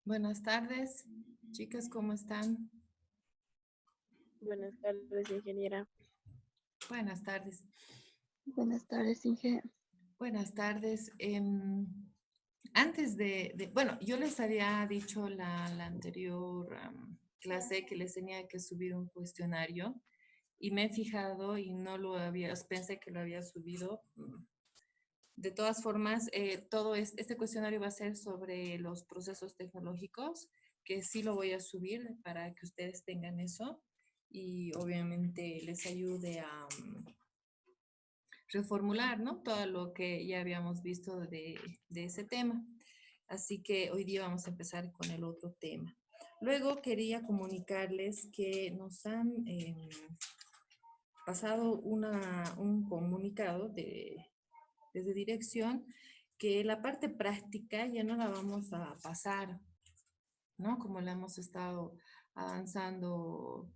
Buenas tardes, chicas, ¿cómo están? Buenas tardes, ingeniera. Buenas tardes. Buenas tardes, Inge. Buenas tardes. Bueno, yo les había dicho la anterior clase que les tenía que subir un cuestionario y me he fijado y no lo había, pensé que lo había subido. De todas formas, este cuestionario va a ser sobre los procesos tecnológicos, que sí lo voy a subir para que ustedes tengan eso y obviamente les ayude a reformular, ¿no? Todo lo que ya habíamos visto de ese tema. Así que hoy día vamos a empezar con el otro tema. Luego quería comunicarles que nos han pasado un comunicado desde dirección que la parte práctica ya no la vamos a pasar, ¿no? Como la hemos estado avanzando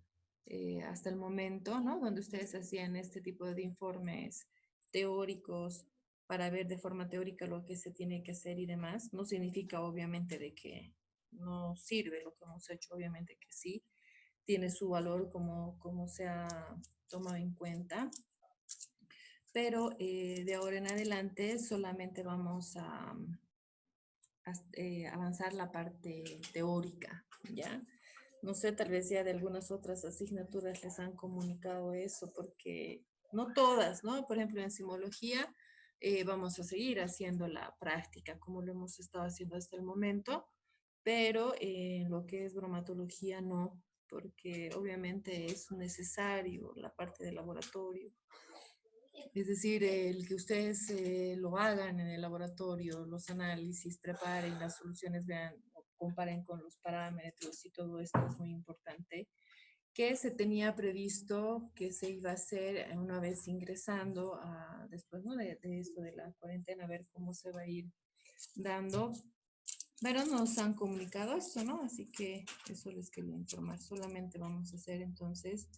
hasta el momento, ¿no? Donde ustedes hacían este tipo de informes teóricos para ver de forma teórica lo que se tiene que hacer y demás. No significa obviamente de que no sirve lo que hemos hecho, obviamente que sí, tiene su valor como se ha tomado en cuenta, pero de ahora en adelante solamente vamos a avanzar la parte teórica, ¿ya? No sé, tal vez ya de algunas otras asignaturas les han comunicado eso, porque no todas, ¿no? Por ejemplo, en simología vamos a seguir haciendo la práctica como lo hemos estado haciendo hasta el momento, pero en lo que es bromatología no, porque obviamente es necesario la parte del laboratorio. Es decir, el que ustedes lo hagan en el laboratorio, los análisis, preparen las soluciones, vean, comparen con los parámetros y todo esto es muy importante. Que se tenía previsto que se iba a hacer una vez ingresando después, ¿no? de esto de la cuarentena, a ver cómo se va a ir dando. Pero nos han comunicado esto, ¿no? Así que eso les quería informar. Solamente vamos a hacer entonces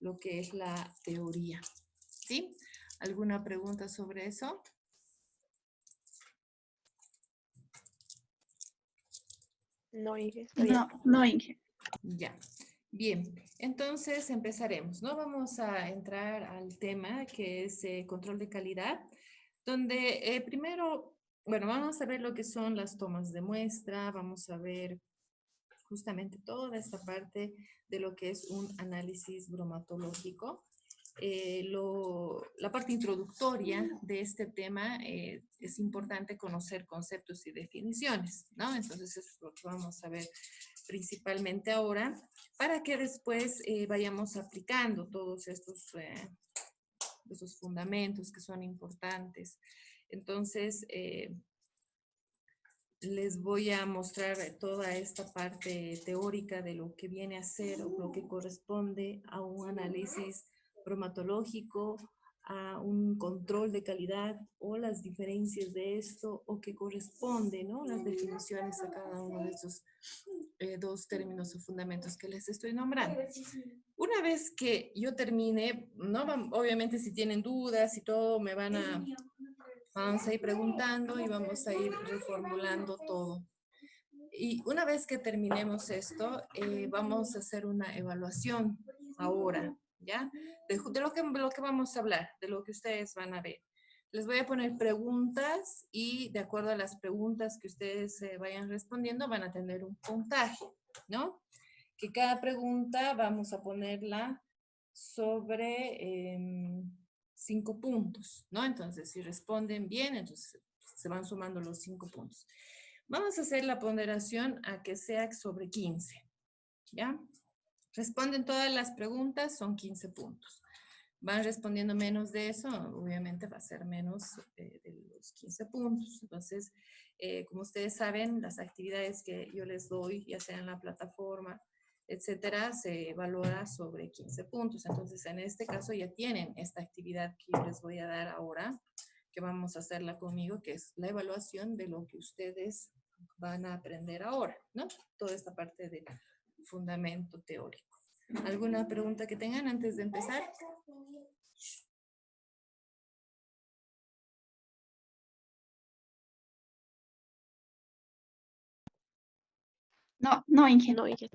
lo que es la teoría. ¿Sí? ¿Alguna pregunta sobre eso? No, Inge, está bien. No, Inge. Ya. Bien, entonces empezaremos, ¿no? Vamos a entrar al tema que es control de calidad, donde primero, bueno, vamos a ver lo que son las tomas de muestra, vamos a ver justamente toda esta parte de lo que es un análisis bromatológico. La parte introductoria de este tema es importante conocer conceptos y definiciones, ¿no? Entonces eso es lo que vamos a ver principalmente ahora, para que después vayamos aplicando todos estos fundamentos que son importantes. Entonces, les voy a mostrar toda esta parte teórica de lo que viene a ser o lo que corresponde a un análisis bromatológico, a un control de calidad o las diferencias de esto o que corresponde, ¿no? Las definiciones a cada uno de estos dos términos o fundamentos que les estoy nombrando. Una vez que yo termine, ¿no? Obviamente si tienen dudas y todo, vamos a ir preguntando y vamos a ir reformulando todo. Y una vez que terminemos esto, vamos a hacer una evaluación ahora, ¿ya? De lo que vamos a hablar, de lo que ustedes van a ver. Les voy a poner preguntas y de acuerdo a las preguntas que ustedes vayan respondiendo van a tener un puntaje, ¿no? Que cada pregunta vamos a ponerla sobre 5 puntos, ¿no? Entonces, si responden bien, entonces se van sumando los 5 puntos. Vamos a hacer la ponderación a que sea sobre 15, ¿ya? Responden todas las preguntas, son 15 puntos. Van respondiendo menos de eso, obviamente va a ser menos de los 15 puntos. Entonces, como ustedes saben, las actividades que yo les doy, ya sea en la plataforma, etcétera, se valora sobre 15 puntos. Entonces, en este caso ya tienen esta actividad que yo les voy a dar ahora, que vamos a hacerla conmigo, que es la evaluación de lo que ustedes van a aprender ahora, ¿no? Toda esta parte de fundamento teórico. ¿Alguna pregunta que tengan antes de empezar? No, Inge. No, Inge.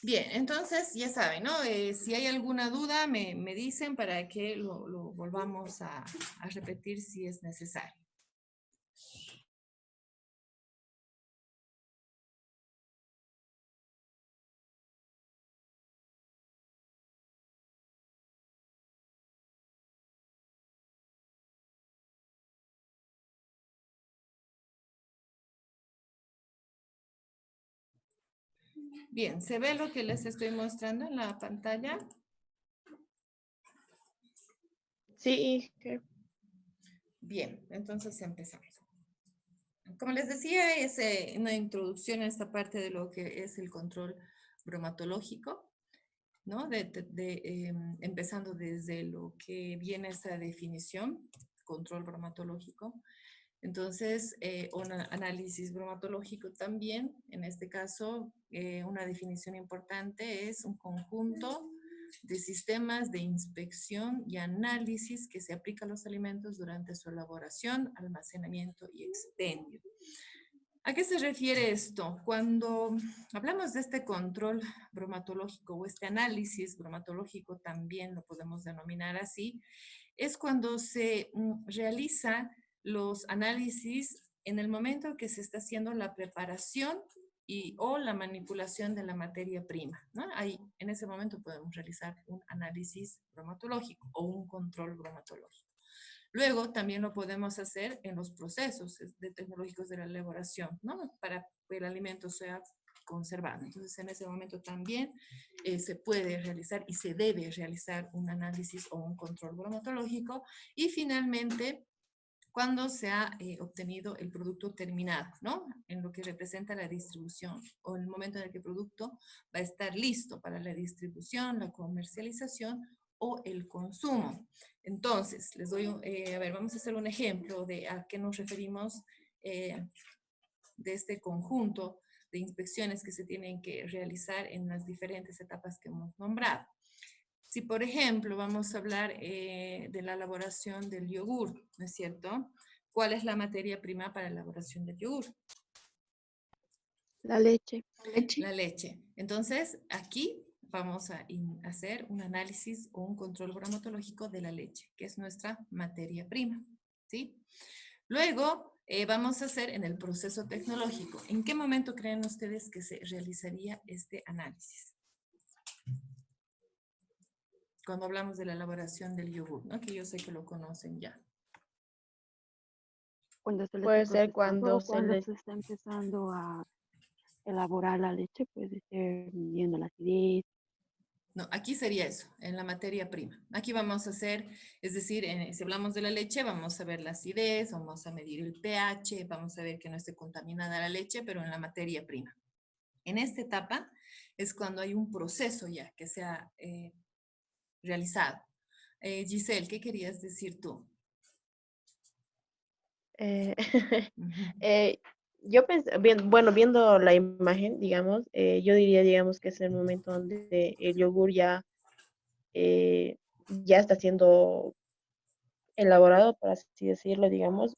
Bien, entonces ya saben, ¿no? Si hay alguna duda, me dicen para que lo volvamos a repetir si es necesario. Bien, ¿se ve lo que les estoy mostrando en la pantalla? Sí, Inge. Bien, entonces empezamos. Como les decía, es una introducción a esta parte de lo que es el control bromatológico, ¿no? Empezando desde lo que viene esa definición, control bromatológico. Entonces, un análisis bromatológico también, en este caso, una definición importante es un conjunto de sistemas de inspección y análisis que se aplica a los alimentos durante su elaboración, almacenamiento y expendio. ¿A qué se refiere esto? Cuando hablamos de este control bromatológico o este análisis bromatológico, también lo podemos denominar así, es cuando se realiza los análisis en el momento que se está haciendo la preparación o la manipulación de la materia prima, ¿no? Ahí, en ese momento podemos realizar un análisis bromatológico o un control bromatológico. Luego también lo podemos hacer en los procesos tecnológicos de la elaboración, ¿no? Para que el alimento sea conservado. Entonces, en ese momento también se puede realizar y se debe realizar un análisis o un control bromatológico. Y finalmente, cuando se ha obtenido el producto terminado, ¿no? En lo que representa la distribución o en el momento en el que el producto va a estar listo para la distribución, la comercialización o el consumo. Entonces, les doy, a ver, vamos a hacer un ejemplo de a qué nos referimos de este conjunto de inspecciones que se tienen que realizar en las diferentes etapas que hemos nombrado. Si, por ejemplo, vamos a hablar de la elaboración del yogur, ¿no es cierto? ¿Cuál es la materia prima para la elaboración del yogur? La leche. La leche. Entonces, aquí vamos a hacer un análisis o un control bromatológico de la leche, que es nuestra materia prima, ¿sí? Luego, vamos a hacer en el proceso tecnológico. ¿En qué momento creen ustedes que se realizaría este análisis? Cuando hablamos de la elaboración del yogur, ¿no? Que yo sé que lo conocen ya. Cuando se le Puede está ser procesando cuando o cuando se está empezando a elaborar la leche, puede ser viendo la acidez. No, aquí sería eso, en la materia prima. Aquí vamos a hacer, es decir, si hablamos de la leche, vamos a ver la acidez, vamos a medir el pH, vamos a ver que no esté contaminada la leche, pero en la materia prima. En esta etapa es cuando hay un proceso ya que se ha realizado. Giselle, ¿qué querías decir tú? Eh, Ujú. yo pensé, bien, bueno, viendo la imagen, digamos, yo diría, digamos, que es el momento donde el yogur ya está siendo elaborado, por así decirlo, digamos.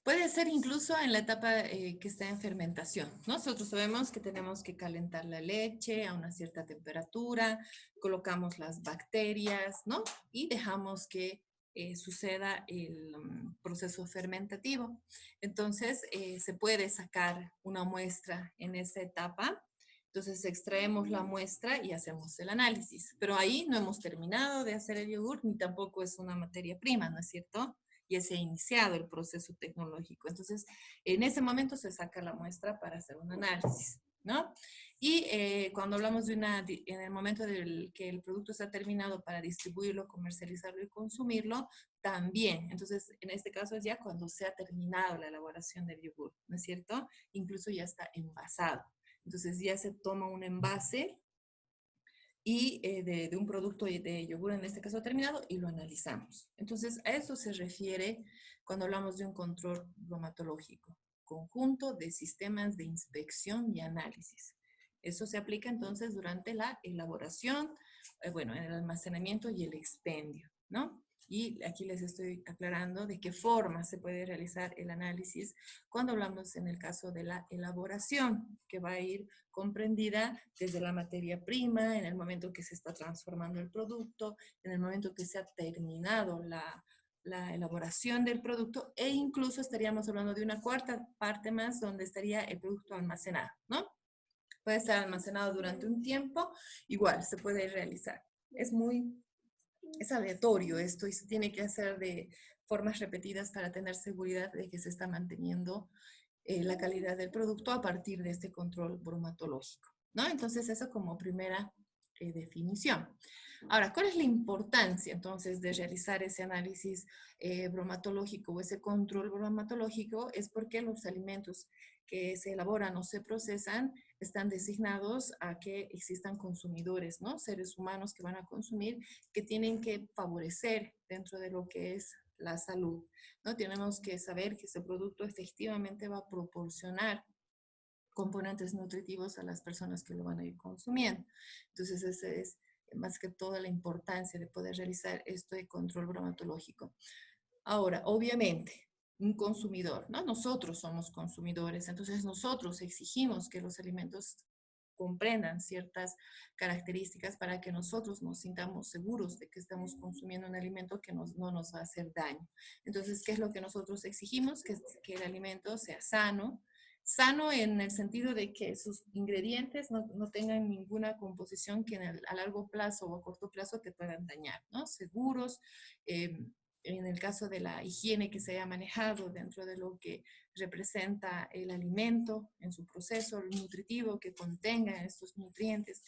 Puede ser incluso en la etapa que está en fermentación. Nosotros sabemos que tenemos que calentar la leche a una cierta temperatura, colocamos las bacterias, ¿no? Y dejamos que suceda el proceso fermentativo. Entonces, se puede sacar una muestra en esa etapa. Entonces, extraemos la muestra y hacemos el análisis. Pero ahí no hemos terminado de hacer el yogur, ni tampoco es una materia prima, ¿no es cierto? Ya se ha iniciado el proceso tecnológico. Entonces, en ese momento se saca la muestra para hacer un análisis, ¿no? Y cuando hablamos en el momento del que el producto está terminado para distribuirlo, comercializarlo y consumirlo, también. Entonces, en este caso es ya cuando se ha terminado la elaboración del yogur, ¿no es cierto? Incluso ya está envasado. Entonces, ya se toma un envase y de un producto de yogur, en este caso terminado, y lo analizamos. Entonces, a eso se refiere cuando hablamos de un control bromatológico, conjunto de sistemas de inspección y análisis. Eso se aplica entonces durante la elaboración, bueno, en el almacenamiento y el expendio, ¿no? Y aquí les estoy aclarando de qué forma se puede realizar el análisis cuando hablamos en el caso de la elaboración, que va a ir comprendida desde la materia prima, en el momento que se está transformando el producto, en el momento que se ha terminado la elaboración del producto, e incluso estaríamos hablando de una cuarta parte más donde estaría el producto almacenado, ¿no? Puede estar almacenado durante un tiempo, igual se puede realizar. Es aleatorio esto y se tiene que hacer de formas repetidas para tener seguridad de que se está manteniendo la calidad del producto a partir de este control bromatológico, ¿no? Entonces, eso como primera definición. Ahora, ¿cuál es la importancia entonces de realizar ese análisis bromatológico o ese control bromatológico? Es porque los alimentos que se elaboran o se procesan están designados a que existan consumidores, ¿no? Seres humanos que van a consumir, que tienen que favorecer dentro de lo que es la salud, ¿no? Tenemos que saber que ese producto efectivamente va a proporcionar componentes nutritivos a las personas que lo van a ir consumiendo. Entonces, esa es más que todo la importancia de poder realizar esto de control bromatológico. Ahora, obviamente, un consumidor, ¿no? Nosotros somos consumidores, entonces nosotros exigimos que los alimentos comprendan ciertas características para que nosotros nos sintamos seguros de que estamos consumiendo un alimento que no nos va a hacer daño. Entonces, ¿qué es lo que nosotros exigimos? Que el alimento sea sano, sano en el sentido de que sus ingredientes no tengan ninguna composición que a largo plazo o a corto plazo te puedan dañar, ¿no? Seguros, en el caso de la higiene que se haya manejado dentro de lo que representa el alimento en su proceso nutritivo, que contenga estos nutrientes,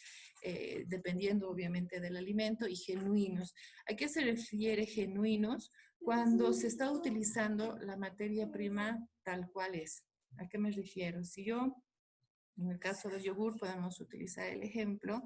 dependiendo obviamente del alimento, y genuinos. ¿A qué se refiere genuinos? Cuando se está utilizando la materia prima tal cual es. ¿A qué me refiero? Si yo, en el caso del yogur, podemos utilizar el ejemplo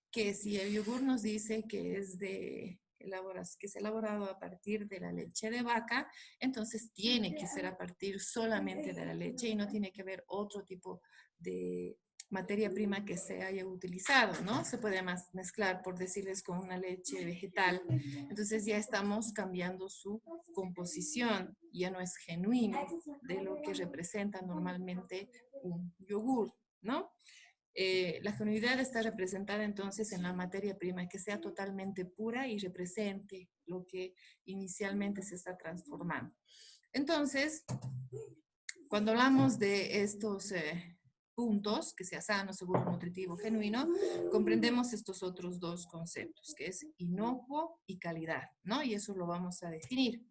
que si el yogur nos dice que es que es elaborado a partir de la leche de vaca, entonces tiene que ser a partir solamente de la leche y no tiene que haber otro tipo de materia prima que se haya utilizado, ¿no? Se puede mezclar, por decirles, con una leche vegetal. Entonces ya estamos cambiando su composición, ya no es genuino de lo que representa normalmente un yogur, ¿no? La genuinidad está representada entonces en la materia prima, que sea totalmente pura y represente lo que inicialmente se está transformando. Entonces, cuando hablamos de estos puntos, que sea sano, seguro, nutritivo, genuino, comprendemos estos otros dos conceptos, que es inocuo y calidad, ¿no? Y eso lo vamos a definir.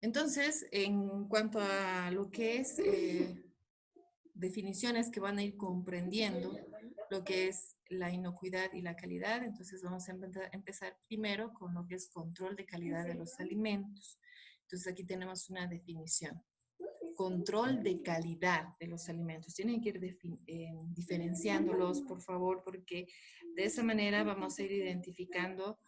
Entonces, en cuanto a lo que es definiciones que van a ir comprendiendo lo que es la inocuidad y la calidad, entonces vamos a empezar primero con lo que es control de calidad de los alimentos. Entonces aquí tenemos una definición. Control de calidad de los alimentos. Tienen que ir diferenciándolos, por favor, porque de esa manera vamos a ir identificando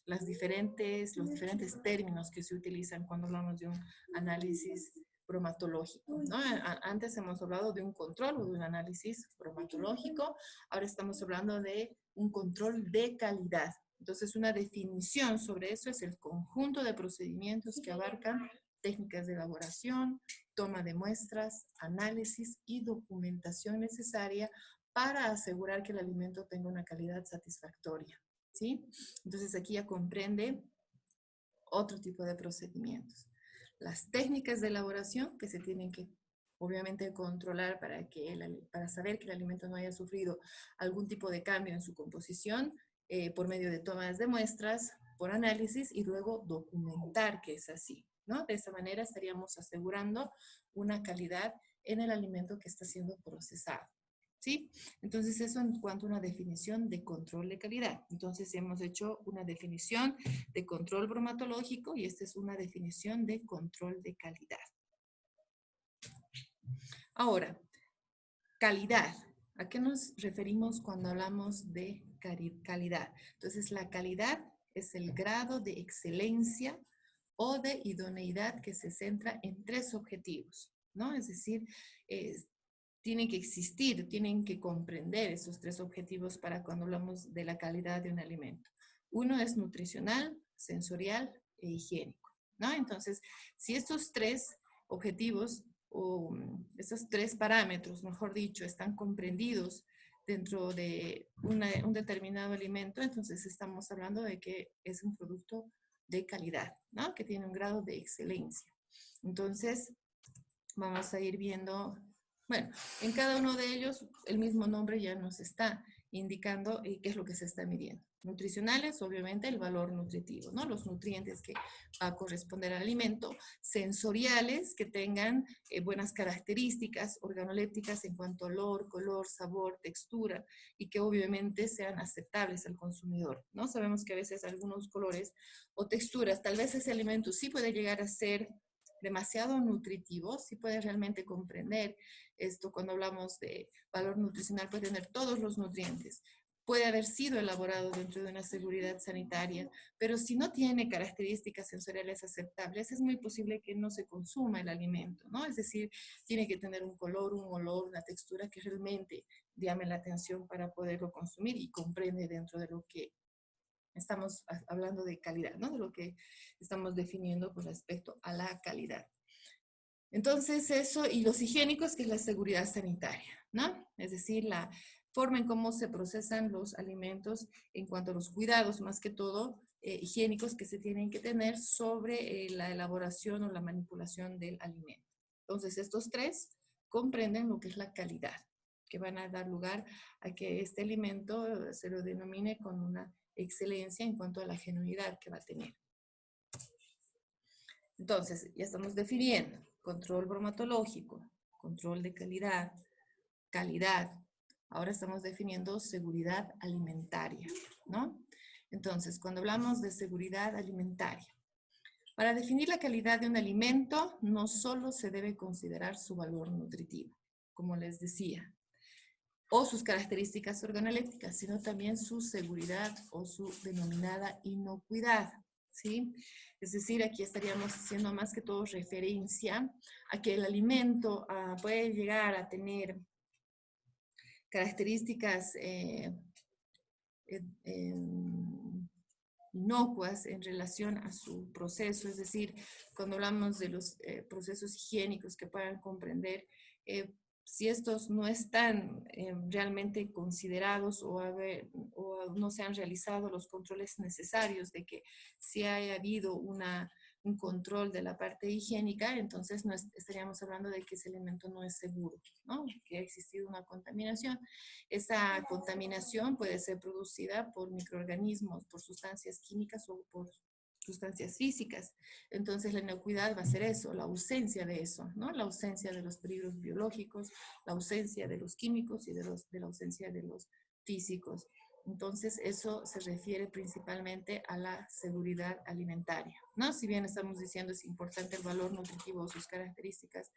los diferentes términos que se utilizan cuando hablamos de un análisis bromatológico, ¿no? Antes hemos hablado de un control o de un análisis bromatológico, ahora estamos hablando de un control de calidad. Entonces, una definición sobre eso es el conjunto de procedimientos que abarcan técnicas de elaboración, toma de muestras, análisis y documentación necesaria para asegurar que el alimento tenga una calidad satisfactoria, ¿sí? Entonces aquí ya comprende otro tipo de procedimientos. Las técnicas de elaboración que se tienen que obviamente controlar para saber que el alimento no haya sufrido algún tipo de cambio en su composición por medio de tomas de muestras, por análisis y luego documentar que es así, ¿no? De esa manera estaríamos asegurando una calidad en el alimento que está siendo procesado. ¿Sí? Entonces eso en cuanto a una definición de control de calidad. Entonces hemos hecho una definición de control bromatológico y esta es una definición de control de calidad. Ahora, calidad. ¿A qué nos referimos cuando hablamos de calidad? Entonces la calidad es el grado de excelencia o de idoneidad que se centra en tres objetivos, ¿no? Es decir, tienen que existir, tienen que comprender esos tres objetivos para cuando hablamos de la calidad de un alimento. Uno es nutricional, sensorial e higiénico, ¿no? Entonces, si estos tres objetivos o estos tres parámetros, mejor dicho, están comprendidos dentro de un determinado alimento, entonces estamos hablando de que es un producto de calidad, ¿no? Que tiene un grado de excelencia. Entonces, vamos a ir viendo, bueno, en cada uno de ellos el mismo nombre ya nos está indicando qué es lo que se está midiendo. Nutricionales, obviamente, el valor nutritivo, ¿no? Los nutrientes que va a corresponder al alimento. Sensoriales, que tengan buenas características organolépticas en cuanto a olor, color, sabor, textura, y que obviamente sean aceptables al consumidor, ¿no? Sabemos que a veces algunos colores o texturas, tal vez ese alimento sí puede llegar a ser demasiado nutritivo, sí puede realmente comprender esto cuando hablamos de valor nutricional, puede tener todos los nutrientes, puede haber sido elaborado dentro de una seguridad sanitaria, pero si no tiene características sensoriales aceptables, es muy posible que no se consuma el alimento, ¿no? Es decir, tiene que tener un color, un olor, una textura que realmente llame la atención para poderlo consumir y comprende dentro de lo que estamos hablando de calidad, ¿no? De lo que estamos definiendo con respecto a la calidad. Entonces, eso, y los higiénicos, que es la seguridad sanitaria, ¿no? Es decir, la forma en cómo se procesan los alimentos en cuanto a los cuidados, más que todo, higiénicos que se tienen que tener sobre la elaboración o la manipulación del alimento. Entonces, estos tres comprenden lo que es la calidad, que van a dar lugar a que este alimento se lo denomine con una excelencia en cuanto a la genuinidad que va a tener. Entonces, ya estamos definiendo control bromatológico, control de calidad, calidad. Ahora estamos definiendo seguridad alimentaria, ¿no? Entonces, cuando hablamos de seguridad alimentaria, para definir la calidad de un alimento, no solo se debe considerar su valor nutritivo, como les decía, o sus características organolépticas, sino también su seguridad o su denominada inocuidad, ¿sí? Es decir, aquí estaríamos haciendo más que todo referencia a que el alimento puede llegar a tener características inocuas en relación a su proceso, es decir, cuando hablamos de los procesos higiénicos que puedan comprender, si estos no están realmente considerados o no se han realizado los controles necesarios de que si haya habido un control de la parte higiénica, entonces no estaríamos hablando de que ese alimento no es seguro, ¿no? Que ha existido una contaminación. Esa contaminación puede ser producida por microorganismos, por sustancias químicas o por sustancias físicas. Entonces la inocuidad va a ser eso, la ausencia de eso, ¿no? La ausencia de los peligros biológicos, la ausencia de los químicos y de la ausencia de los físicos. Entonces eso se refiere principalmente a la seguridad alimentaria, ¿no? Si bien estamos diciendo es importante el valor nutritivo o sus características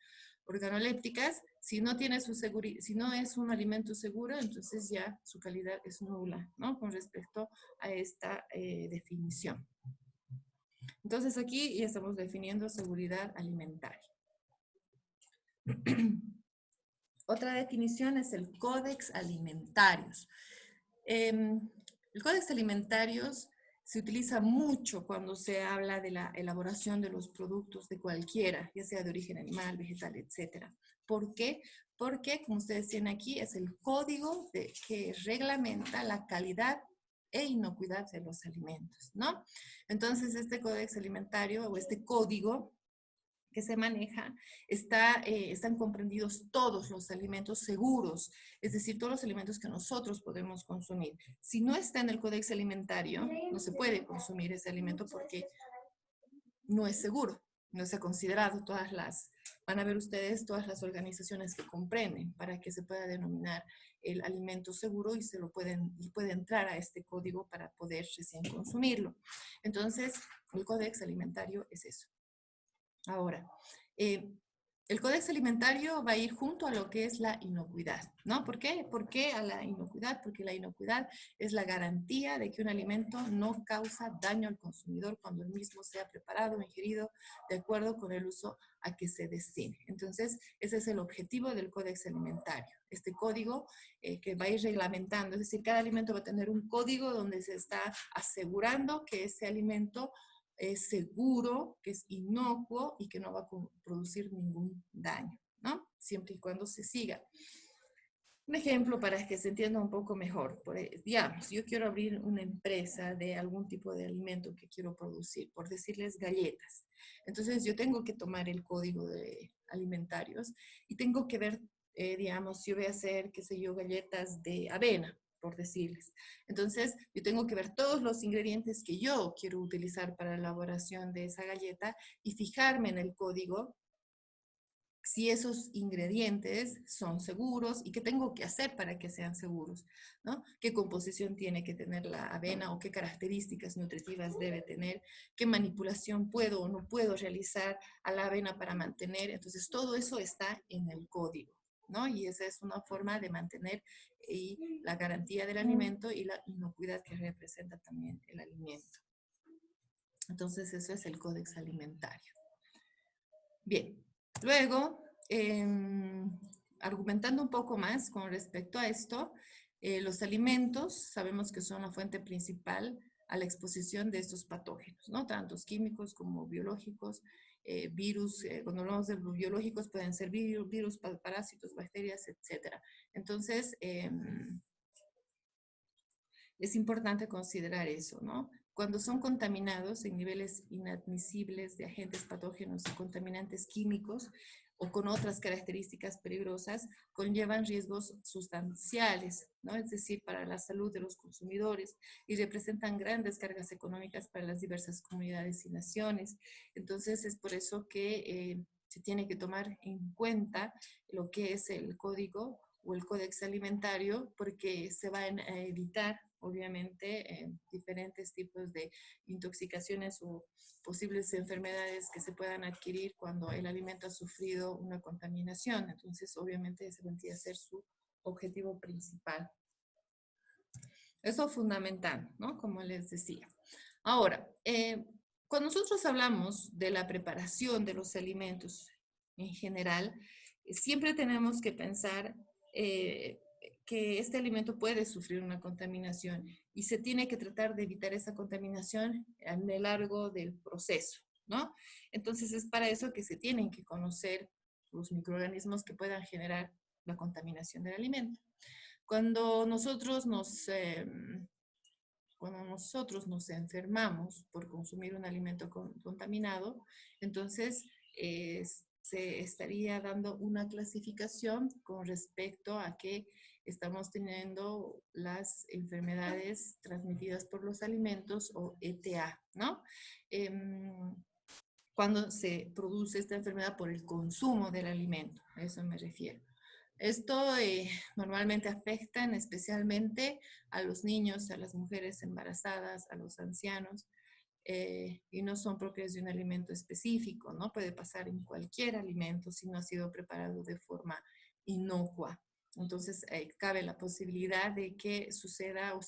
organolépticas, si no tiene si no es un alimento seguro, entonces ya su calidad es nula, ¿no? Con respecto a esta definición. Entonces aquí ya estamos definiendo seguridad alimentaria. Otra definición es el Codex Alimentarius. El Codex Alimentarius se utiliza mucho cuando se habla de la elaboración de los productos de cualquiera, ya sea de origen animal, vegetal, etc. ¿Por qué? Porque, como ustedes tienen aquí, es el código que reglamenta la calidad e inocuidad de los alimentos, ¿no? Entonces, este Codex Alimentario o este código que se maneja, están comprendidos todos los alimentos seguros, es decir, todos los alimentos que nosotros podemos consumir. Si no está en el Codex Alimentario, no se puede consumir ese alimento porque no es seguro, no se ha considerado van a ver ustedes todas las organizaciones que comprenden para que se pueda denominar el alimento seguro y puede entrar a este código para poder recién consumirlo. Entonces, el Codex Alimentario es eso. Ahora, El Códex Alimentario va a ir junto a lo que es la inocuidad, ¿no? ¿Por qué? ¿Por qué a la inocuidad? Porque la inocuidad es la garantía de que un alimento no causa daño al consumidor cuando el mismo sea preparado o ingerido de acuerdo con el uso a que se destine. Entonces, ese es el objetivo del Códex Alimentario. Este código que va a ir reglamentando, es decir, cada alimento va a tener un código donde se está asegurando que ese alimento es seguro, que es inocuo y que no va a producir ningún daño, ¿no? Siempre y cuando se siga. Un ejemplo para que se entienda un poco mejor. Digamos, yo quiero abrir una empresa de algún tipo de alimento que quiero producir, por decirles galletas. Entonces yo tengo que tomar el código de alimentarios y tengo que ver, digamos, si yo voy a hacer, qué sé yo, galletas de avena, por decirles. Entonces yo tengo que ver todos los ingredientes que yo quiero utilizar para la elaboración de esa galleta y fijarme en el código si esos ingredientes son seguros y qué tengo que hacer para que sean seguros, ¿no? ¿Qué composición tiene que tener la avena o qué características nutritivas debe tener? ¿Qué manipulación puedo o no puedo realizar a la avena para mantener? Entonces, todo eso está en el código, ¿no? Y esa es una forma de mantener la garantía del alimento y la inocuidad que representa también el alimento. Entonces, eso es el Códex Alimentario. Bien. Luego, argumentando un poco más con respecto a esto, los alimentos sabemos que son la fuente principal a la exposición de estos patógenos, ¿no? Tanto químicos como biológicos, virus, cuando hablamos de los biológicos pueden ser virus, parásitos, bacterias, etc. Entonces, es importante considerar eso, ¿no? Cuando son contaminados en niveles inadmisibles de agentes patógenos y contaminantes químicos o con otras características peligrosas, conllevan riesgos sustanciales, ¿no? Es decir, para la salud de los consumidores y representan grandes cargas económicas para las diversas comunidades y naciones. Entonces, es por eso que se tiene que tomar en cuenta lo que es el código o el Códex Alimentario, porque se van a evitar, obviamente, diferentes tipos de intoxicaciones o posibles enfermedades que se puedan adquirir cuando el alimento ha sufrido una contaminación. Entonces, obviamente, ese vendría a ser su objetivo principal. Eso es fundamental, ¿no? Como les decía. Ahora, cuando nosotros hablamos de la preparación de los alimentos en general, siempre tenemos que pensar que este alimento puede sufrir una contaminación y se tiene que tratar de evitar esa contaminación a lo largo del proceso, ¿no? Entonces es para eso que se tienen que conocer los microorganismos que puedan generar la contaminación del alimento. Cuando nosotros nos enfermamos por consumir un alimento contaminado, entonces se estaría dando una clasificación con respecto a que estamos teniendo las enfermedades transmitidas por los alimentos o ETA, ¿no? Cuando se produce esta enfermedad por el consumo del alimento, a eso me refiero. Esto normalmente afecta especialmente a los niños, a las mujeres embarazadas, a los ancianos, y no son propios de un alimento específico, ¿no? Puede pasar en cualquier alimento si no ha sido preparado de forma inocua. Entonces, cabe la posibilidad de que suceda o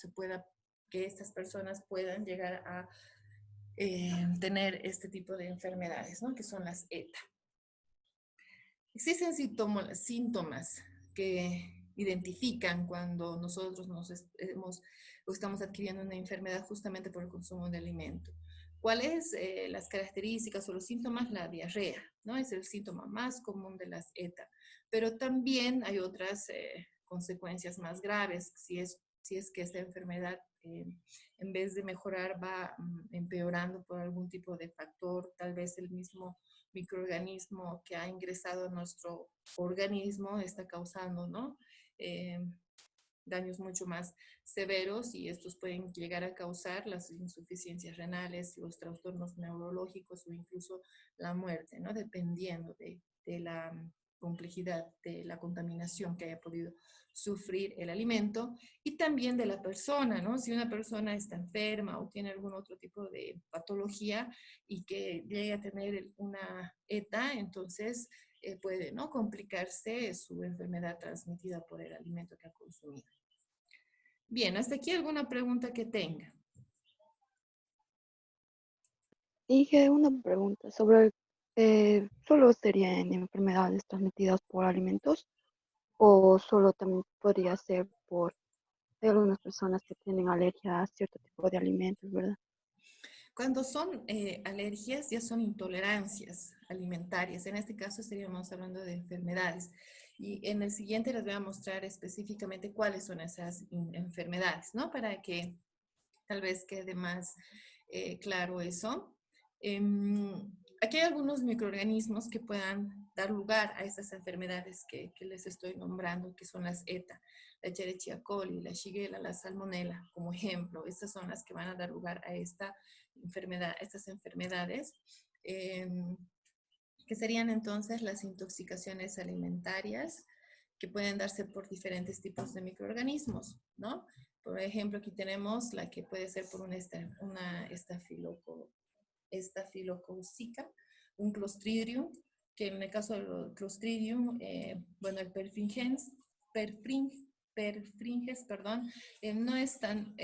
que estas personas puedan llegar a tener este tipo de enfermedades, ¿no? Que son las ETA. Existen síntomas que identifican cuando nosotros estamos adquiriendo una enfermedad justamente por el consumo de alimento. ¿Cuáles las características o los síntomas? La diarrea, ¿no? Es el síntoma más común de las ETA, pero también hay otras consecuencias más graves si es que esta enfermedad en vez de mejorar va empeorando por algún tipo de factor, tal vez el mismo microorganismo que ha ingresado a nuestro organismo está causando, ¿no? Daños mucho más severos y estos pueden llegar a causar las insuficiencias renales, los trastornos neurológicos o incluso la muerte, ¿no? Dependiendo de la complejidad de la contaminación que haya podido sufrir el alimento y también de la persona, ¿no? Si una persona está enferma o tiene algún otro tipo de patología y que llegue a tener una ETA, entonces puede, ¿no?, complicarse su enfermedad transmitida por el alimento que ha consumido. Bien, hasta aquí alguna pregunta que tenga. Y que una pregunta sobre, ¿solo sería en enfermedades transmitidas por alimentos o solo también podría ser por hay algunas personas que tienen alergia a cierto tipo de alimentos, ¿verdad? Cuando son alergias, ya son intolerancias alimentarias. En este caso estaríamos hablando de enfermedades. Y en el siguiente les voy a mostrar específicamente cuáles son esas enfermedades, ¿no? Para que tal vez quede más claro eso. Aquí hay algunos microorganismos que puedan dar lugar a estas enfermedades que les estoy nombrando, que son las ETA, la Escherichia coli, la Shigella, la Salmonella, como ejemplo. Estas son las que van a dar lugar a esta enfermedad, estas enfermedades, que serían entonces las intoxicaciones alimentarias, que pueden darse por diferentes tipos de microorganismos, ¿no? Por ejemplo, aquí tenemos la que puede ser por una estafilococcica, un clostridium, que en el caso del clostridium, bueno, el perfringens, perdón, no es tan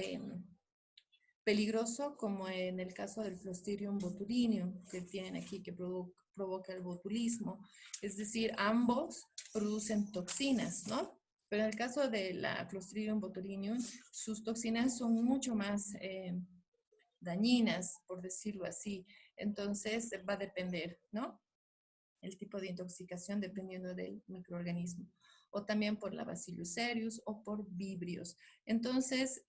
peligroso como en el caso del Clostridium botulinum, que tienen aquí, que provoca el botulismo. Es decir, ambos producen toxinas, ¿no? Pero en el caso de la Clostridium botulinum, sus toxinas son mucho más dañinas, por decirlo así. Entonces, va a depender, ¿no?, el tipo de intoxicación dependiendo del microorganismo. O también por la Bacillus cereus o por vibrios. Entonces,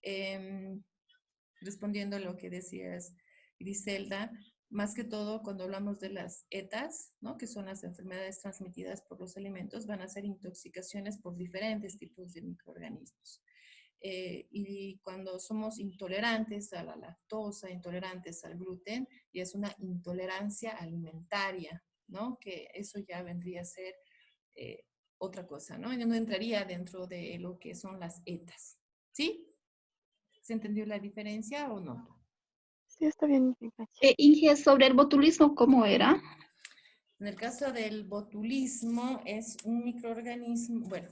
respondiendo a lo que decías, Griselda, más que todo cuando hablamos de las ETAs, ¿no?, que son las enfermedades transmitidas por los alimentos, van a ser intoxicaciones por diferentes tipos de microorganismos. Y cuando somos intolerantes a la lactosa, intolerantes al gluten, y es una intolerancia alimentaria, ¿no?, que eso ya vendría a ser otra cosa, ¿no? Yo no entraría dentro de lo que son las ETAs, ¿sí? ¿Se entendió la diferencia o no? Sí, está bien, gracias. Inge, sobre el botulismo, ¿cómo era? En el caso del botulismo es un microorganismo, bueno,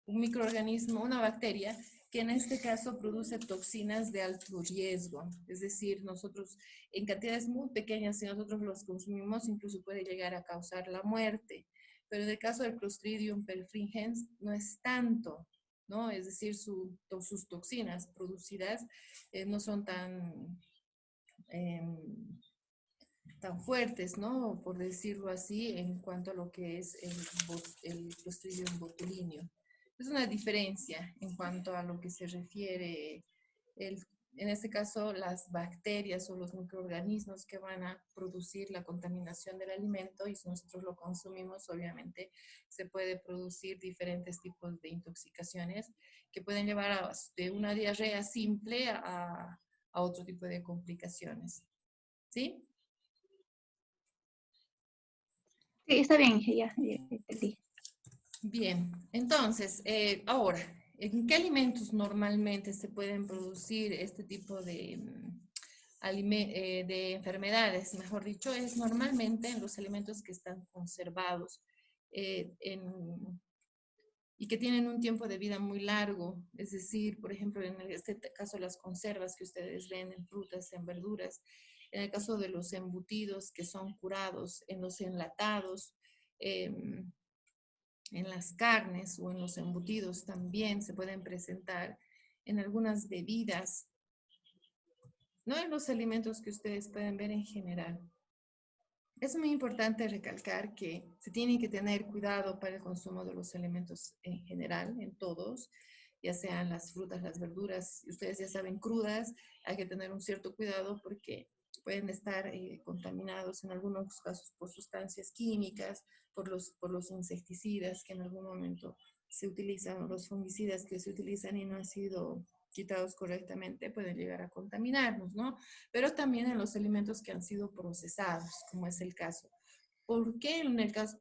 un microorganismo, una bacteria, que en este caso produce toxinas de alto riesgo. Es decir, nosotros en cantidades muy pequeñas, si nosotros los consumimos, incluso puede llegar a causar la muerte. Pero en el caso del Clostridium perfringens no es tanto, ¿no? Es decir, sus toxinas producidas no son tan fuertes, ¿no?, por decirlo así, en cuanto a lo que es el Clostridium botulinum. Es una diferencia en cuanto a lo que se refiere, en este caso, las bacterias o los microorganismos que van a producir la contaminación del alimento, y si nosotros lo consumimos, obviamente, se puede producir diferentes tipos de intoxicaciones que pueden llevar de una diarrea simple a otro tipo de complicaciones. ¿Sí? Sí, está bien, Inge, ya entendí. Bien, entonces, ahora, ¿en qué alimentos normalmente se pueden producir este tipo de enfermedades? Mejor dicho, es normalmente en los alimentos que están conservados y que tienen un tiempo de vida muy largo. Es decir, por ejemplo, en este caso, las conservas que ustedes ven en frutas, en verduras. En el caso de los embutidos que son curados, en los enlatados, en las carnes o en los embutidos también se pueden presentar, en algunas bebidas, no en los alimentos que ustedes pueden ver en general. Es muy importante recalcar que se tiene que tener cuidado para el consumo de los alimentos en general, en todos, ya sean las frutas, las verduras, ustedes ya saben, crudas, hay que tener un cierto cuidado porque pueden estar contaminados en algunos casos por sustancias químicas, por los insecticidas que en algún momento se utilizan, o los fungicidas que se utilizan y no han sido quitados correctamente, pueden llegar a contaminarnos, ¿no? Pero también en los alimentos que han sido procesados, como es el caso. ¿Por qué en el caso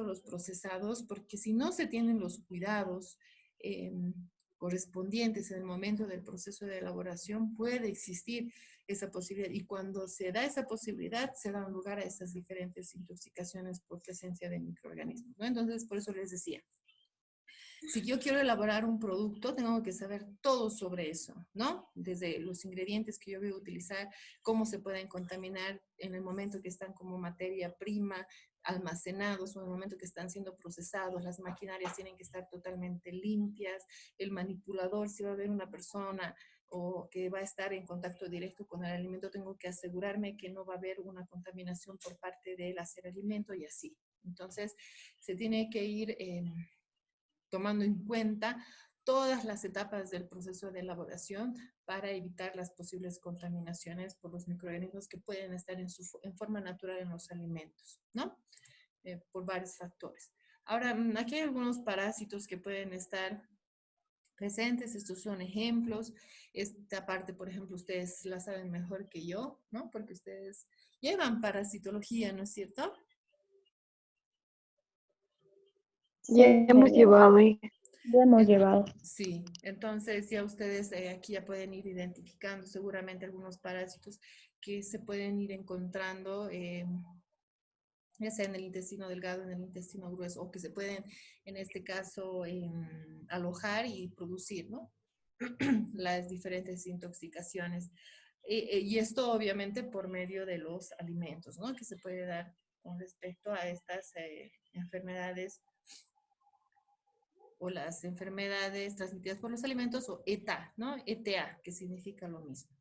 de los procesados? Porque si no se tienen los cuidados correspondientes en el momento del proceso de elaboración, puede existir esa posibilidad. Y cuando se da esa posibilidad, se da lugar a esas diferentes intoxicaciones por presencia de microorganismos, ¿no? Entonces, por eso les decía, si yo quiero elaborar un producto, tengo que saber todo sobre eso, ¿no? Desde los ingredientes que yo voy a utilizar, cómo se pueden contaminar en el momento que están como materia prima, almacenados, o en el momento que están siendo procesados. Las maquinarias tienen que estar totalmente limpias. El manipulador, si va a haber una persona o que va a estar en contacto directo con el alimento, tengo que asegurarme que no va a haber una contaminación por parte del hacer alimento y así. Entonces, se tiene que ir tomando en cuenta todas las etapas del proceso de elaboración para evitar las posibles contaminaciones por los microorganismos que pueden estar en forma natural en los alimentos, ¿no? Por varios factores. Ahora, aquí hay algunos parásitos que pueden estar presentes. Estos son ejemplos. Esta parte, por ejemplo, ustedes la saben mejor que yo, ¿no? Porque ustedes llevan parasitología, ¿no es cierto? Ya hemos llevado, Ya hemos llevado. Sí, entonces ya ustedes aquí ya pueden ir identificando seguramente algunos parásitos que se pueden ir encontrando, ya sea en el intestino delgado, en el intestino grueso, o que se pueden, en este caso, alojar y producir, ¿no? Las diferentes intoxicaciones. Y esto obviamente por medio de los alimentos, ¿no? Que se puede dar con respecto a estas enfermedades o las enfermedades transmitidas por los alimentos, o ETA, ¿no? ETA, que significa lo mismo.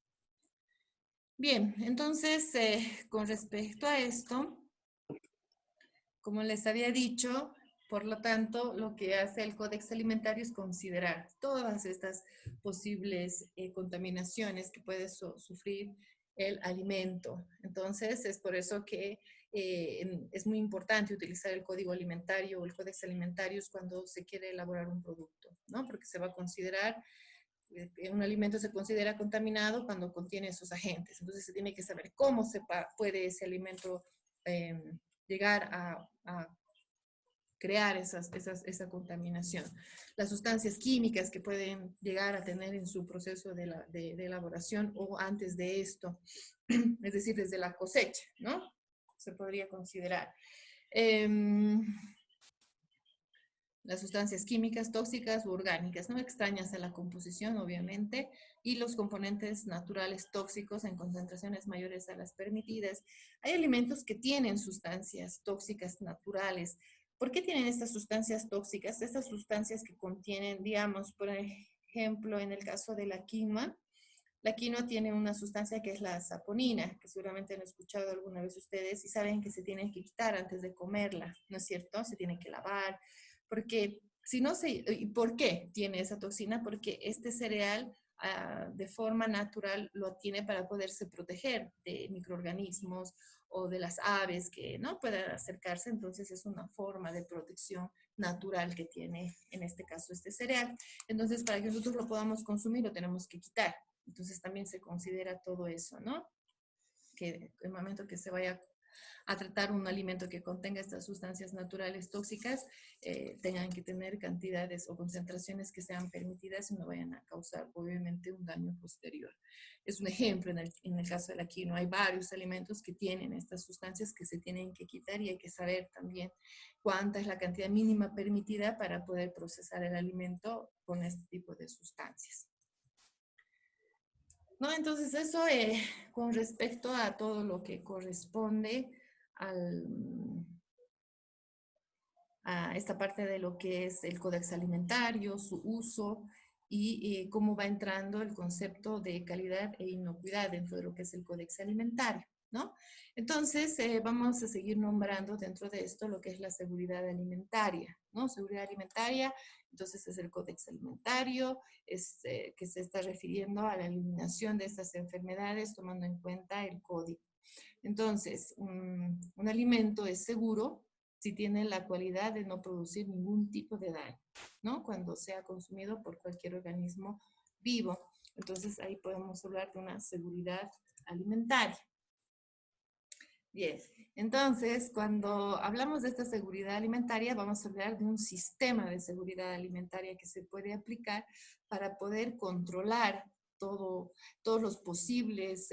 Bien, entonces, con respecto a esto, como les había dicho, por lo tanto, lo que hace el Códex Alimentario es considerar todas estas posibles contaminaciones que puede sufrir el alimento. Entonces, es por eso que es muy importante utilizar el Código Alimentario o el Códex Alimentarius cuando se quiere elaborar un producto, ¿no? Porque se va a considerar, un alimento se considera contaminado cuando contiene esos agentes. Entonces, se tiene que saber cómo puede ese alimento llegar a crear esa contaminación. Las sustancias químicas que pueden llegar a tener en su proceso de elaboración o antes de esto, es decir, desde la cosecha, ¿no? Se podría considerar. Las sustancias químicas, tóxicas u orgánicas, no extrañas a la composición, obviamente, y los componentes naturales tóxicos en concentraciones mayores a las permitidas. Hay alimentos que tienen sustancias tóxicas naturales. ¿Por qué tienen estas sustancias tóxicas? Estas sustancias que contienen, digamos, por ejemplo, en el caso de la quinoa tiene una sustancia que es la saponina, que seguramente han escuchado alguna vez ustedes y saben que se tiene que quitar antes de comerla, ¿no es cierto? Se tiene que lavar, porque si no se... ¿Y por qué tiene esa toxina? Porque este cereal de forma natural lo tiene para poderse proteger de microorganismos o de las aves que no puedan acercarse. Entonces es una forma de protección natural que tiene en este caso este cereal. Entonces, para que nosotros lo podamos consumir lo tenemos que quitar. Entonces también se considera todo eso, ¿no? Que el momento que se vaya a tratar un alimento que contenga estas sustancias naturales tóxicas, tengan que tener cantidades o concentraciones que sean permitidas y no vayan a causar obviamente un daño posterior. Es un ejemplo, en el caso de la quinoa hay varios alimentos que tienen estas sustancias que se tienen que quitar y hay que saber también cuánta es la cantidad mínima permitida para poder procesar el alimento con este tipo de sustancias. ¿No? Entonces eso con respecto a todo lo que corresponde a esta parte de lo que es el Códex Alimentario, su uso y cómo va entrando el concepto de calidad e inocuidad dentro de lo que es el Códex Alimentario, ¿no? Entonces vamos a seguir nombrando dentro de esto lo que es la seguridad alimentaria, ¿no? Seguridad alimentaria, entonces es el Códex Alimentario, que se está refiriendo a la eliminación de estas enfermedades tomando en cuenta el código. Entonces, un alimento es seguro si tiene la cualidad de no producir ningún tipo de daño, ¿no? Cuando sea consumido por cualquier organismo vivo. Entonces, ahí podemos hablar de una seguridad alimentaria. Bien, entonces cuando hablamos de esta seguridad alimentaria, vamos a hablar de un sistema de seguridad alimentaria que se puede aplicar para poder controlar todos los posibles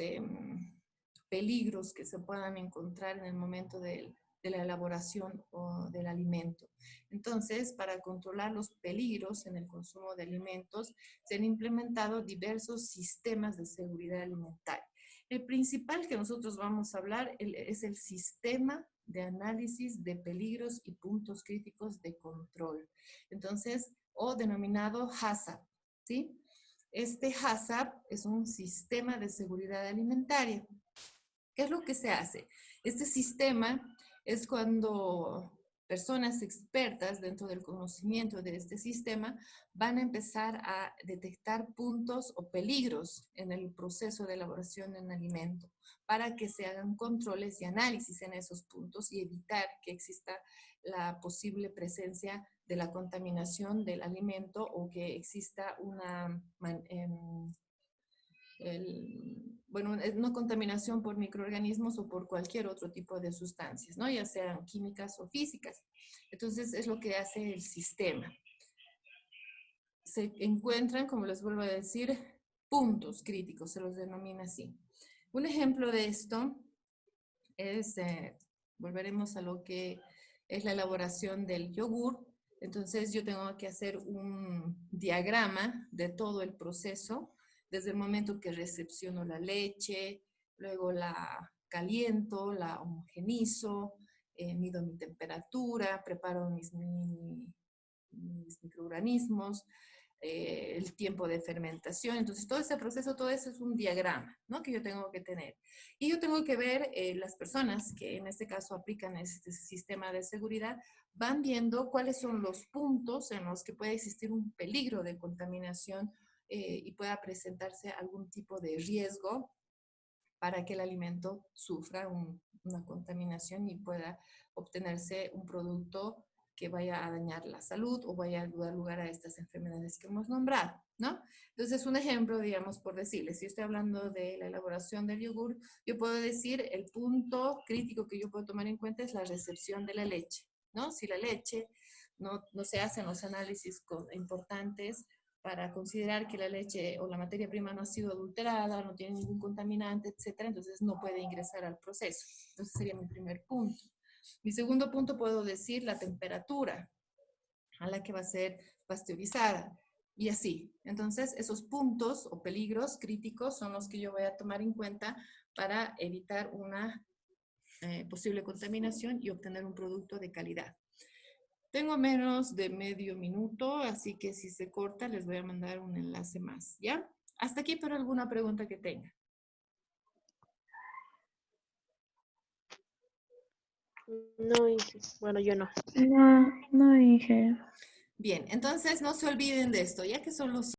peligros que se puedan encontrar en el momento de la elaboración del alimento. Entonces, para controlar los peligros en el consumo de alimentos, se han implementado diversos sistemas de seguridad alimentaria. El principal que nosotros vamos a hablar es el sistema de análisis de peligros y puntos críticos de control. Entonces, o denominado HACCP, ¿sí? Este HACCP es un sistema de seguridad alimentaria. ¿Qué es lo que se hace? Este sistema es cuando personas expertas dentro del conocimiento de este sistema van a empezar a detectar puntos o peligros en el proceso de elaboración de un alimento para que se hagan controles y análisis en esos puntos y evitar que exista la posible presencia de la contaminación del alimento o que exista una no contaminación por microorganismos o por cualquier otro tipo de sustancias, ¿no? Ya sean químicas o físicas. Entonces, es lo que hace el sistema. Se encuentran, como les vuelvo a decir, puntos críticos, se los denomina así. Un ejemplo de esto es, volveremos a lo que es la elaboración del yogur. Entonces, yo tengo que hacer un diagrama de todo el proceso, desde el momento que recepciono la leche, luego la caliento, la homogenizo, mido mi temperatura, preparo mis microorganismos, el tiempo de fermentación. Entonces, todo ese proceso, todo eso es un diagrama, ¿no? Que yo tengo que tener. Y yo tengo que ver las personas que en este caso aplican este sistema de seguridad, van viendo cuáles son los puntos en los que puede existir un peligro de contaminación y pueda presentarse algún tipo de riesgo para que el alimento sufra una contaminación y pueda obtenerse un producto que vaya a dañar la salud o vaya a dar lugar a estas enfermedades que hemos nombrado, ¿no? Entonces, un ejemplo, digamos, por decirles, si estoy hablando de la elaboración del yogur, yo puedo decir el punto crítico que yo puedo tomar en cuenta es la recepción de la leche, ¿no? Si la leche no se hacen los análisis importantes para considerar que la leche o la materia prima no ha sido adulterada, no tiene ningún contaminante, etcétera, entonces no puede ingresar al proceso. Entonces sería mi primer punto. Mi segundo punto puedo decir la temperatura a la que va a ser pasteurizada y así. Entonces esos puntos o peligros críticos son los que yo voy a tomar en cuenta para evitar una posible contaminación y obtener un producto de calidad. Tengo menos de medio minuto, así que si se corta les voy a mandar un enlace más, ¿ya? Hasta aquí, pero alguna pregunta que tenga. No, Inge. Bueno, yo no. No, no dije. Bien, entonces no se olviden de esto, ya que son los